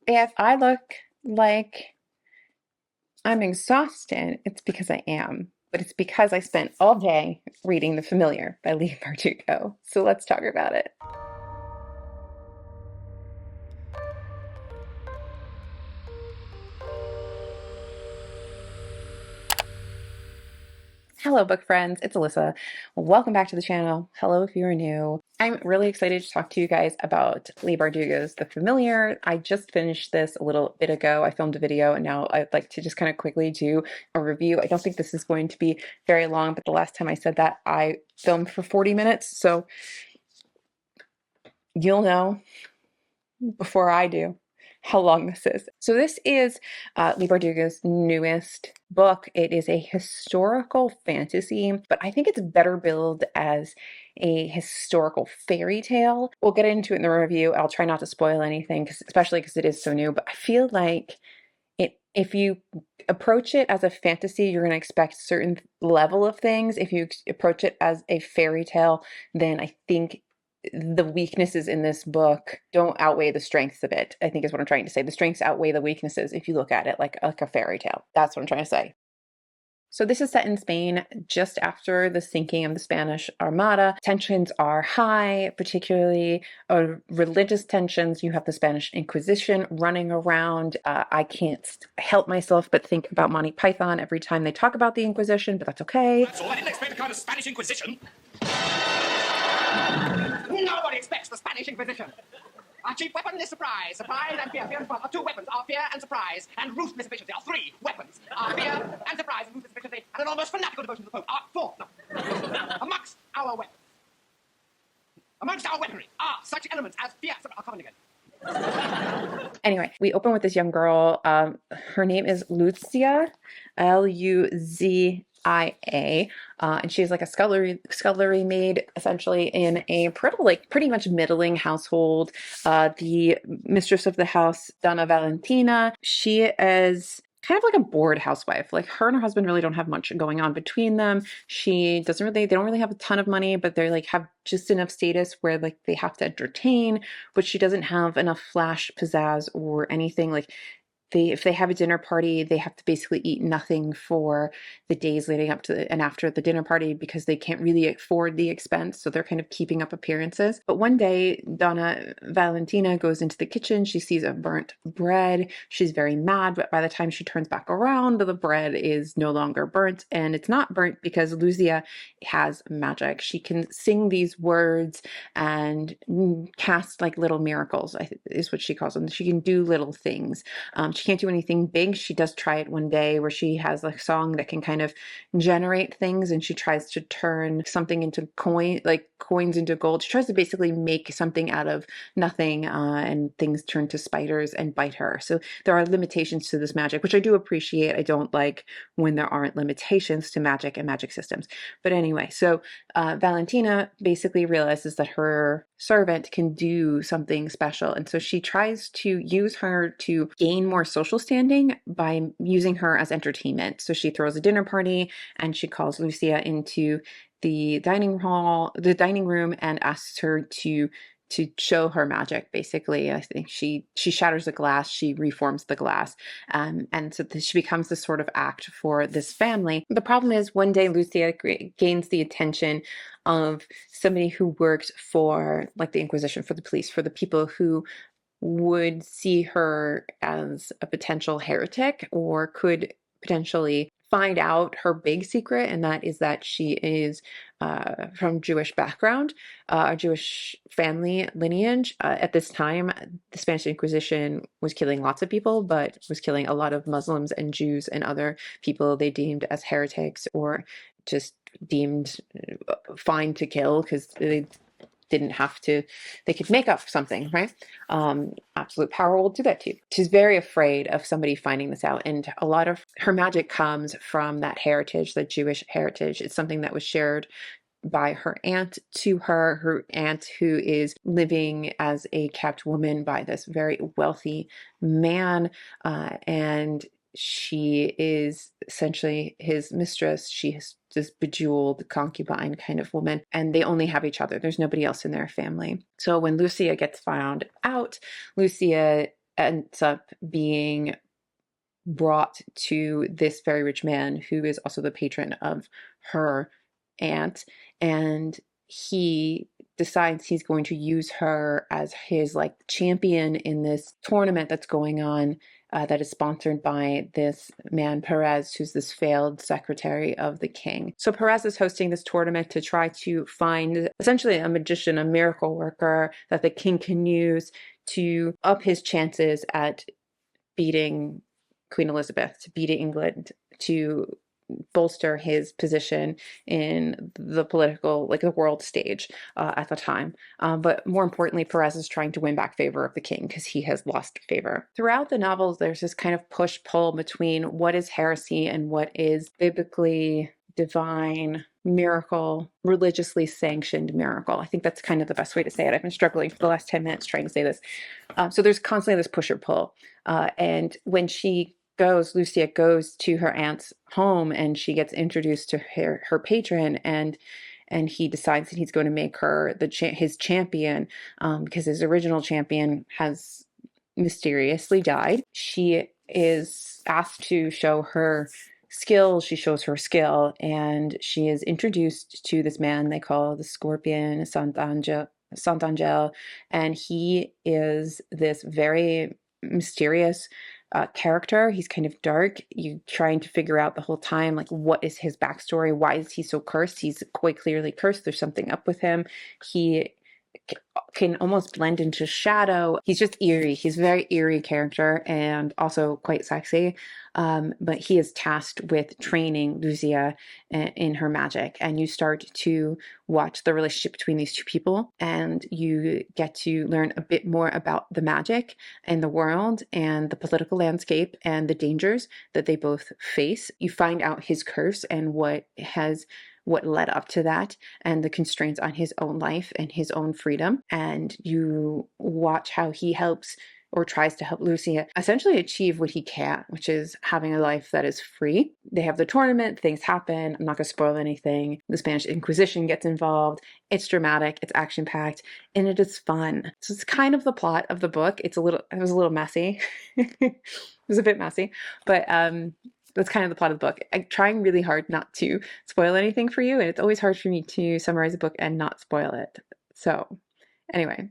If I look like I'm exhausted, it's because I am, but it's because I spent all day reading The Familiar by Leigh Bardugo. So let's talk about it. Hello, book friends. It's Alyssa. Welcome back to the channel. Hello if you're new. I'm really excited to talk to you guys about Leigh Bardugo's The Familiar. I just finished this a little bit ago. I filmed a video and now I'd like to just kind of quickly do a review. I don't think this is going to be very long, but the last time I said that, I filmed for 40 minutes. So you'll know before I do how long this is. So this is Leigh Bardugo's newest book. It is a historical fantasy, but I think it's better billed as a historical fairy tale. We'll get into it in the review. I'll try not to spoil anything, especially because it is so new, but I feel like if you approach it as a fantasy, you're going to expect a certain level of things. If you approach it as a fairy tale, then I think the weaknesses in this book don't outweigh the strengths of it, I think is what I'm trying to say. The strengths outweigh the weaknesses if you look at it like a fairy tale. That's what I'm trying to say. So this is set in Spain just after the sinking of the Spanish Armada. Tensions are high, particularly religious tensions. You have the Spanish Inquisition running around. I can't help myself but think about Monty Python every time they talk about the Inquisition, but that's okay. That's all. I didn't expect a kind of Spanish Inquisition. Nobody expects the Spanish Inquisition. Our chief weapon is surprise. Surprise and fear. Fear and surprise are two weapons. Our fear and surprise and ruthless efficiency are three weapons. Our fear and surprise and ruthless efficiency and an almost fanatical devotion to the Pope are four. No. Amongst our weapons. Amongst our weaponry are such elements as fear. I'll come in again. Anyway, we open with this young girl. Her name is Lucia, Luzia. And she's like a scullery maid, essentially, in a pretty much middling household. The mistress of the house, Donna Valentina, she is kind of like a bored housewife. Like, her and her husband really don't have much going on between them. They don't really have a ton of money, but they like have just enough status where like they have to entertain, but she doesn't have enough flash pizzazz or anything. Like, if they have a dinner party, they have to basically eat nothing for the days leading up to and after the dinner party because they can't really afford the expense. So they're kind of keeping up appearances. But one day, Donna Valentina goes into the kitchen. She sees a burnt bread. She's very mad, but by the time she turns back around, the bread is no longer burnt. And it's not burnt because Lucia has magic. She can sing these words and cast like little miracles, is what she calls them. She can do little things. She can't do anything big. She does try it one day where she has a song that can kind of generate things, and she tries to turn something into coins into gold. She tries to basically make something out of nothing, and things turn to spiders and bite her. So there are limitations to this magic, which I do appreciate. I don't like when there aren't limitations to magic and magic systems. But anyway, so Valentina basically realizes that her servant can do something special, and so she tries to use her to gain more social standing by using her as entertainment. So she throws a dinner party and she calls Lucia into the dining room, and asks her to show her magic. Basically, I think she shatters the glass, she reforms the glass, and so she becomes this sort of act for this family. The problem is, one day Lucia gains the attention of somebody who works for like the Inquisition, for the police, for the people who would see her as a potential heretic or could potentially find out her big secret, and that is that she is from Jewish background, a Jewish family lineage. At this time, the Spanish Inquisition was killing lots of people, but was killing a lot of Muslims and Jews and other people they deemed as heretics or just deemed fine to kill because they didn't have to, they could make up something, right? Absolute power will do that to you. She's very afraid of somebody finding this out, and a lot of her magic comes from that heritage, the Jewish heritage. It's something that was shared by her aunt to her aunt who is living as a kept woman by this very wealthy man, and she is essentially his mistress. She is this bejeweled concubine kind of woman, and they only have each other. There's nobody else in their family. So when Lucia gets found out, Lucia ends up being brought to this very rich man who is also the patron of her aunt, and he decides he's going to use her as his like champion in this tournament that's going on, that is sponsored by this man Perez, who's this failed secretary of the king. So Perez is hosting this tournament to try to find essentially a magician, a miracle worker that the king can use to up his chances at beating Queen Elizabeth, to beat England, to bolster his position in the political, like the world stage at the time. But more importantly, Perez is trying to win back favor of the king because he has lost favor. Throughout the novels, there's this kind of push-pull between what is heresy and what is biblically divine miracle, religiously sanctioned miracle. I think that's kind of the best way to say it. I've been struggling for the last 10 minutes trying to say this. So there's constantly this push or pull. And when Lucia goes to her aunt's home and she gets introduced to her patron, and he decides that he's going to make her his champion, because his original champion has mysteriously died. She is asked to show her skill. She shows her skill, and she is introduced to this man they call the Scorpion Sant'Angelo, and he is this very mysterious character. He's kind of dark. You trying to figure out the whole time, like, what is his backstory? Why is he so cursed? He's quite clearly cursed. There's something up with him. He can almost blend into shadow. He's just eerie. He's a very eerie character and also quite sexy. But he is tasked with training Lucia in her magic. And you start to watch the relationship between these two people, and you get to learn a bit more about the magic and the world and the political landscape and the dangers that they both face. You find out his curse and what led up to that, and the constraints on his own life and his own freedom. And you watch how he helps or tries to help Lucia essentially achieve what he can, which is having a life that is free. They have the tournament, things happen. I'm not going to spoil anything. The Spanish Inquisition gets involved. It's dramatic, it's action-packed, and it is fun. So it's kind of the plot of the book. It was a little messy. It was a bit messy, but that's kind of the plot of the book. I'm trying really hard not to spoil anything for you, and it's always hard for me to summarize a book and not spoil it. So anyway,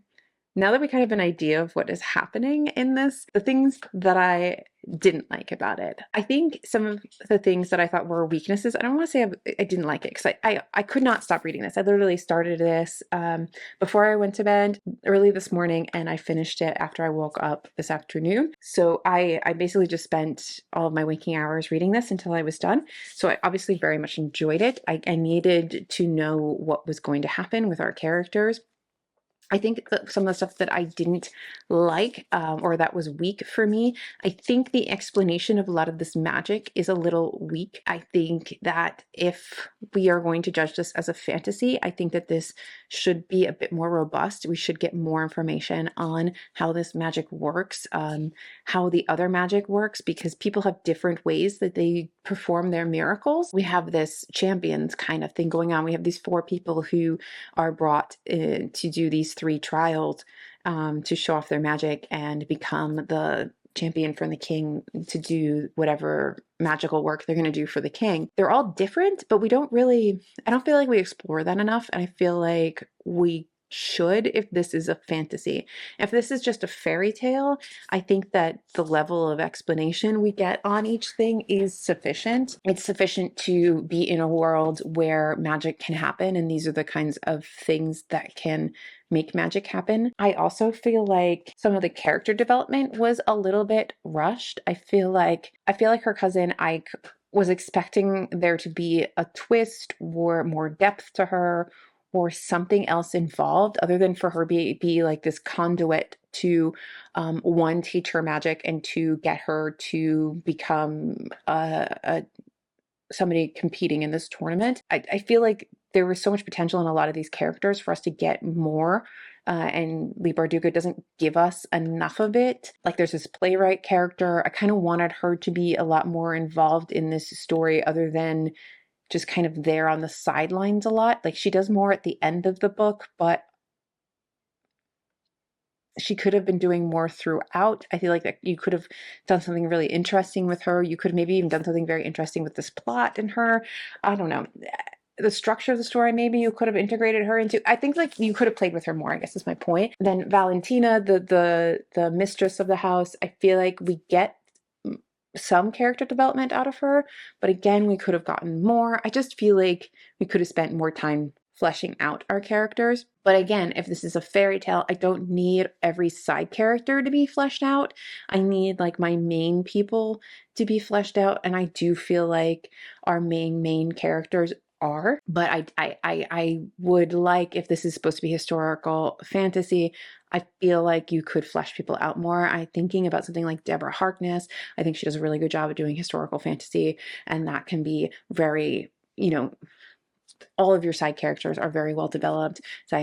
now that we kind of have an idea of what is happening in this, the things that I didn't like about it. I think some of the things that I thought were weaknesses, I don't want to say I didn't like it, because I could not stop reading this. I literally started this before I went to bed early this morning, and I finished it after I woke up this afternoon. So I basically just spent all of my waking hours reading this until I was done. So I obviously very much enjoyed it. I needed to know what was going to happen with our characters. I think that some of the stuff that I didn't like, or that was weak for me, I think the explanation of a lot of this magic is a little weak. I think that if we are going to judge this as a fantasy, I think that this should be a bit more robust. We should get more information on how this magic works, how the other magic works, because people have different ways that they perform their miracles. We have this champions kind of thing going on. We have these 4 people who are brought to do these 3 trials to show off their magic and become the champion for the king to do whatever magical work they're going to do for the king. They're all different, but I don't feel like we explore that enough. And I feel like we should, if this is a fantasy. If this is just a fairy tale, I think that the level of explanation we get on each thing is sufficient. It's sufficient to be in a world where magic can happen, and these are the kinds of things that can make magic happen. I also feel like some of the character development was a little bit rushed. I feel like her cousin, I was expecting there to be a twist or more depth to her, or something else involved other than for her be like this conduit to, 1, teach her magic, and 2, get her to become somebody competing in this tournament. I feel like there was so much potential in a lot of these characters for us to get more, and Leigh Bardugo doesn't give us enough of it. Like, there's this playwright character. I kind of wanted her to be a lot more involved in this story other than just kind of there on the sidelines a lot. Like, she does more at the end of the book, but she could have been doing more throughout. I feel like that you could have done something really interesting with her. You could have maybe even done something very interesting with this plot in her. I don't know. The structure of the story, maybe you could have integrated her into. I think like you could have played with her more, I guess is my point. Then Valentina, the mistress of the house, I feel like we get some character development out of her, but again, we could have gotten more. I just feel like we could have spent more time fleshing out our characters. But again, if this is a fairy tale, I don't need every side character to be fleshed out. I need like my main people to be fleshed out, and I do feel like our main characters are. But I would like, if this is supposed to be historical fantasy, I feel like you could flesh people out more. I'm thinking about something like Deborah Harkness. I think she does a really good job of doing historical fantasy, and that can be very, all of your side characters are very well developed. So,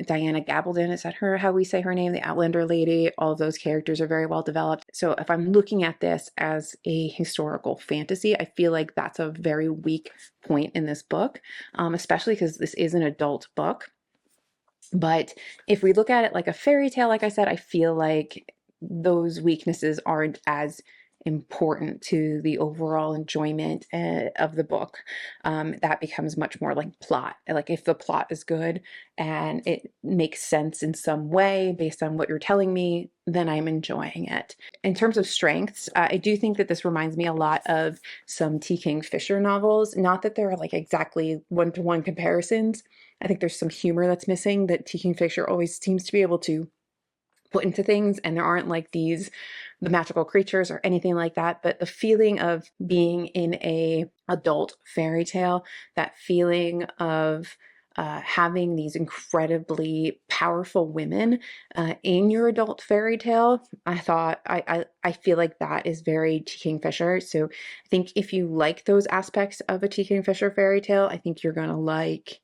Diana Gabaldon, is that her, how we say her name? The Outlander lady. All of those characters are very well developed. So if I'm looking at this as a historical fantasy, I feel like that's a very weak point in this book, especially because this is an adult book. But if we look at it like a fairy tale, like I said, I feel like those weaknesses aren't as important to the overall enjoyment of the book. That becomes much more like plot. Like if the plot is good and it makes sense in some way based on what you're telling me, then I'm enjoying it. In terms of strengths, I do think that this reminds me a lot of some T. King Fisher novels. Not that they're like exactly one-to-one comparisons. I think there's some humor that's missing that T. King Fisher always seems to be able to put into things, and there aren't like the magical creatures or anything like that, but the feeling of being in a adult fairy tale, that feeling of having these incredibly powerful women in your adult fairy tale, I feel like that is very T. King Fisher. So I think if you like those aspects of a T. King Fisher fairy tale, I think you're gonna like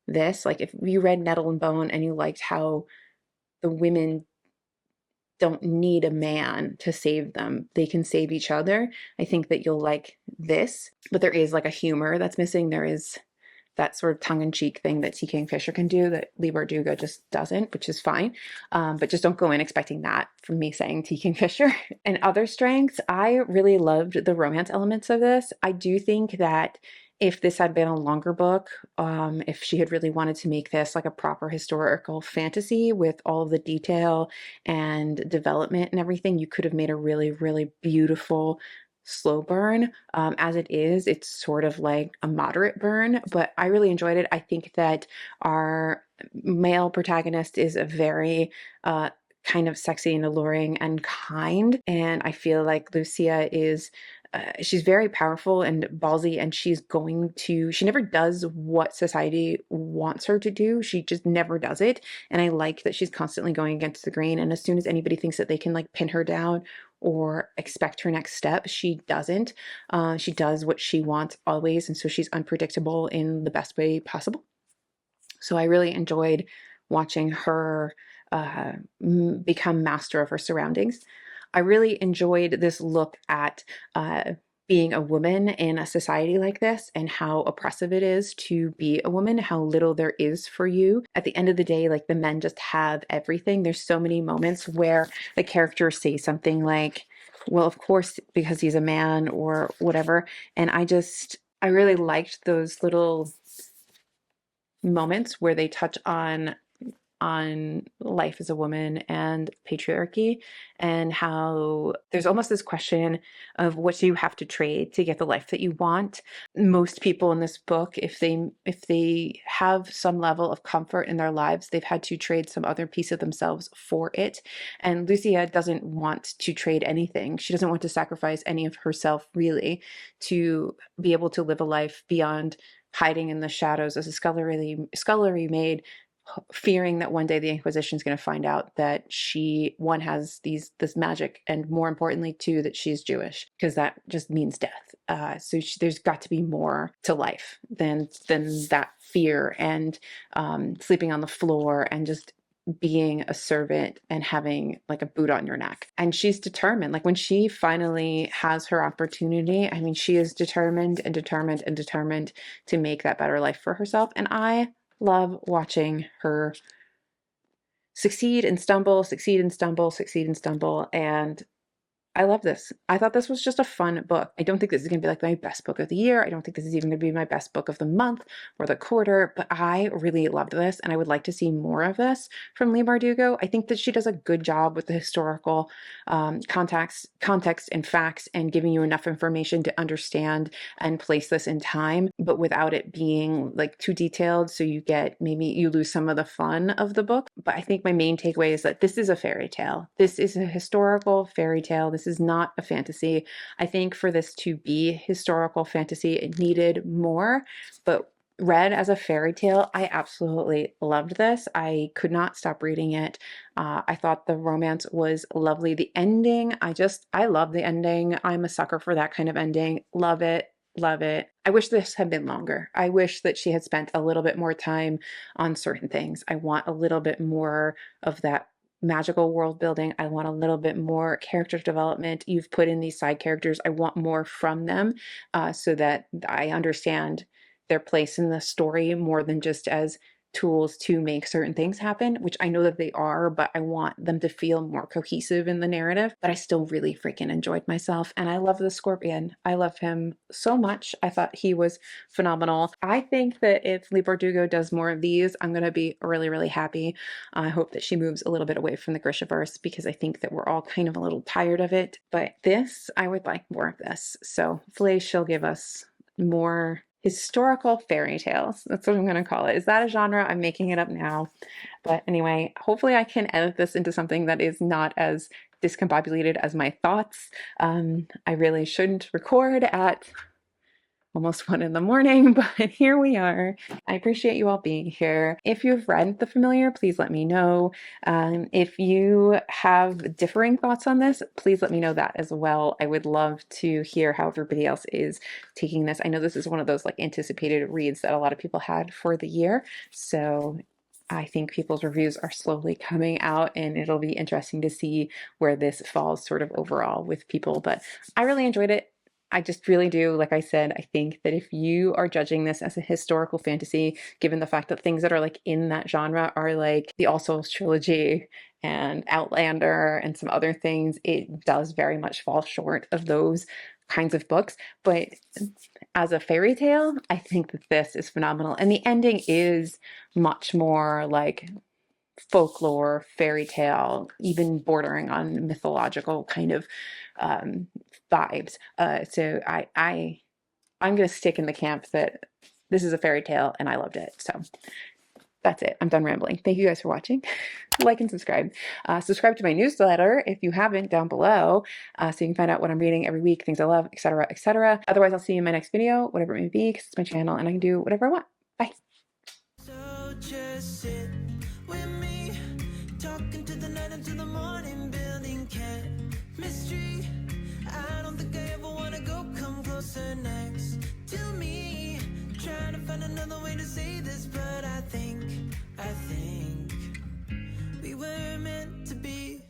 this. Like if you read Nettle and Bone and you liked how the women don't need a man to save them, they can save each other, I think that you'll like this. But there is like a humor that's missing. There is that sort of tongue-in-cheek thing that T. King Fisher can do that Leigh Bardugo just doesn't, which is fine. But just don't go in expecting that from me saying T. King Fisher. And other strengths, I really loved the romance elements of this. I do think that if this had been a longer book, if she had really wanted to make this like a proper historical fantasy with all of the detail and development and everything, you could have made a really, really beautiful slow burn. As it is, it's sort of like a moderate burn, but I really enjoyed it. I think that our male protagonist is a very kind of sexy and alluring and kind, and I feel like Lucia is she's very powerful and ballsy, and she never does what society wants her to do. She just never does it. And I like that she's constantly going against the grain. And as soon as anybody thinks that they can like pin her down or expect her next step, she doesn't. She does what she wants always. And so she's unpredictable in the best way possible. So I really enjoyed watching her become master of her surroundings. I really enjoyed this look at being a woman in a society like this and how oppressive it is to be a woman, how little there is for you. At the end of the day, like the men just have everything. There's so many moments where the characters say something like, well, of course, because he's a man or whatever. And I really liked those little moments where they touch on life as a woman and patriarchy, and how there's almost this question of what do you have to trade to get the life that you want. Most people in this book, if they have some level of comfort in their lives, they've had to trade some other piece of themselves for it. And Lucia doesn't want to trade anything. She doesn't want to sacrifice any of herself really to be able to live a life beyond hiding in the shadows as a scullery maid, fearing that one day the Inquisition is going to find out that she, one, has this magic, and more importantly, two, that she's Jewish, because that just means death. There's got to be more to life than that fear and sleeping on the floor and just being a servant and having like a boot on your neck. And she's determined. Like when she finally has her opportunity, I mean, she is determined and determined and determined to make that better life for herself. And I love watching her succeed and stumble, succeed and stumble, succeed and stumble. And I love this. I thought this was just a fun book. I don't think this is going to be like my best book of the year. I don't think this is even going to be my best book of the month or the quarter, but I really loved this and I would like to see more of this from Leigh Bardugo. I think that she does a good job with the historical context and facts and giving you enough information to understand and place this in time, but without it being like too detailed. So maybe you lose some of the fun of the book. But I think my main takeaway is that this is a fairy tale. This is a historical fairy tale. This is not a fantasy. I think for this to be historical fantasy, it needed more, but read as a fairy tale, I absolutely loved this. I could not stop reading it. I thought the romance was lovely. The ending, I love the ending. I'm a sucker for that kind of ending. Love it. Love it. I wish this had been longer. I wish that she had spent a little bit more time on certain things. I want a little bit more of that magical world building. I want a little bit more character development. You've put in these side characters. I want more from them so that I understand their place in the story more than just as tools to make certain things happen, which I know that they are, but I want them to feel more cohesive in the narrative. But I still really freaking enjoyed myself. And I love the Scorpion. I love him so much. I thought he was phenomenal. I think that if Leigh Bardugo does more of these, I'm going to be really, really happy. I hope that she moves a little bit away from the Grishaverse because I think that we're all kind of a little tired of it. But this, I would like more of this. So hopefully she'll give us more historical fairy tales. That's what I'm going to call it. Is that a genre? I'm making it up now. But anyway, hopefully I can edit this into something that is not as discombobulated as my thoughts. I really shouldn't record at almost 1 a.m, but here we are. I appreciate you all being here. If you've read The Familiar, please let me know. If you have differing thoughts on this, please let me know that as well. I would love to hear how everybody else is taking this. I know this is one of those like anticipated reads that a lot of people had for the year. So I think people's reviews are slowly coming out and it'll be interesting to see where this falls sort of overall with people. But I really enjoyed it. I just really do. Like I said, I think that if you are judging this as a historical fantasy, given the fact that things that are like in that genre are like the All Souls trilogy and Outlander and some other things, it does very much fall short of those kinds of books. But as a fairy tale, I think that this is phenomenal. And the ending is much more like folklore, fairy tale, even bordering on mythological kind of vibes. So I'm going to stick in the camp that this is a fairy tale and I loved it. So that's it. I'm done rambling. Thank you guys for watching. Like and subscribe. Subscribe to my newsletter if you haven't down below, so you can find out what I'm reading every week, things I love, etc., etc. Otherwise, I'll see you in my next video, whatever it may be, because it's my channel and I can do whatever I want. Bye. So just sit with me, talking to the night until the morning, building chemistry. I don't think I ever wanna go come closer next to me. Trying to find another way to say this, but I think we were meant to be.